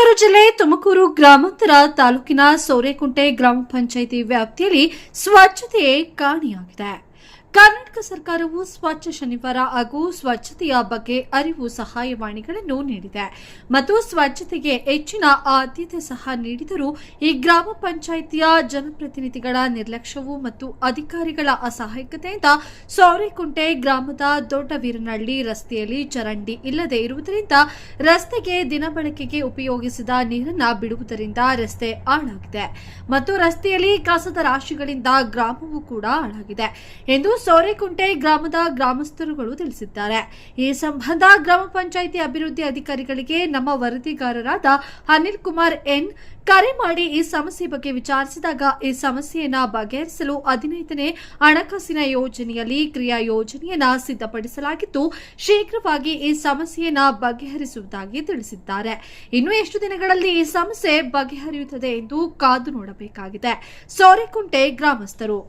ತುಮಕೂರು ಜಿಲ್ಲೆ ತುಮಕೂರು ಗ್ರಾಮಾಂತರ ತಾಲೂಕಿನ ಸೋರೆಕುಂಟೆ ಗ್ರಾಮ ಪಂಚಾಯಿತಿ ವ್ಯಾಪ್ತಿಯಲ್ಲಿ ಸ್ವಚ್ಛತೆಯೇ ಕಾಣೆಯಾಗಿದೆ. ಕರ್ನಾಟಕ ಸರ್ಕಾರವು ಸ್ವಚ್ಛ ಶನಿವಾರ ಹಾಗೂ ಸ್ವಚ್ಛತೆಯ ಬಗ್ಗೆ ಅರಿವು ಸಹಾಯವಾಣಿಗಳನ್ನು ನೀಡಿದೆ ಮತ್ತು ಸ್ವಚ್ಛತೆಗೆ ಹೆಚ್ಚಿನ ಆದ್ಯತೆ ಸಹ ನೀಡಿದರೂ ಈ ಗ್ರಾಮ ಪಂಚಾಯಿತಿಯ ಜನಪ್ರತಿನಿಧಿಗಳ ನಿರ್ಲಕ್ಷ್ಯವು ಮತ್ತು ಅಧಿಕಾರಿಗಳ ಅಸಹಾಯಕತೆಯಿಂದ ಸೋರೆಕುಂಟೆ ಗ್ರಾಮದ ದೊಡ್ಡವೀರನಹಳ್ಳಿ ರಸ್ತೆಯಲ್ಲಿ ಚರಂಡಿ ಇಲ್ಲದೆ ಇರುವುದರಿಂದ ರಸ್ತೆಗೆ ದಿನಬಳಕೆಗೆ ಉಪಯೋಗಿಸಿದ ನೀರನ್ನು ಬಿಡುವುದರಿಂದ ರಸ್ತೆ ಹಾಳಾಗಿದೆ ಮತ್ತು ರಸ್ತೆಯಲ್ಲಿ ಕಸದ ರಾಶಿಗಳಿಂದ ಗ್ರಾಮವು ಕೂಡ ಹಾಳಾಗಿದೆ ಎಂದು ಸೋರೆಕುಂಟೆ ಗ್ರಾಮದ ಗ್ರಾಮಸ್ಥರುಗಳು ತಿಳಿಸಿದ್ದಾರೆ. ಈ ಸಂಬಂಧ ಗ್ರಾಮ ಪಂಚಾಯಿತಿ ಅಭಿವೃದ್ಧಿ ಅಧಿಕಾರಿಗಳಿಗೆ ನಮ್ಮ ವರದಿಗಾರರಾದ ಅನಿಲ್ ಕುಮಾರ್ ಎನ್ ಕರೆ ಮಾಡಿ ಈ ಸಮಸ್ಯೆ ಬಗ್ಗೆ ವಿಚಾರಿಸಿದಾಗ ಈ ಸಮಸ್ಯೆಯನ್ನು ಬಗೆಹರಿಸಲು 15ನೇ ಹಣಕಾಸಿನ ಯೋಜನೆಯಲ್ಲಿ ಕ್ರಿಯಾ ಯೋಜನೆಯನ್ನ ಸಿದ್ಧಪಡಿಸಲಾಗಿದ್ದು ಶೀಘ್ರವಾಗಿ ಈ ಸಮಸ್ಯೆಯನ್ನು ಬಗೆಹರಿಸುವುದಾಗಿ ತಿಳಿಸಿದ್ದಾರೆ. ಇನ್ನು ಎಷ್ಟು ದಿನಗಳಲ್ಲಿ ಈ ಸಮಸ್ಯೆ ಬಗೆಹರಿಯುತ್ತದೆ ಎಂದು ಕಾದು ನೋಡಬೇಕಾಗಿದೆ. ಸೋರೆಕುಂಟೆ ಗ್ರಾಮಸ್ಥರು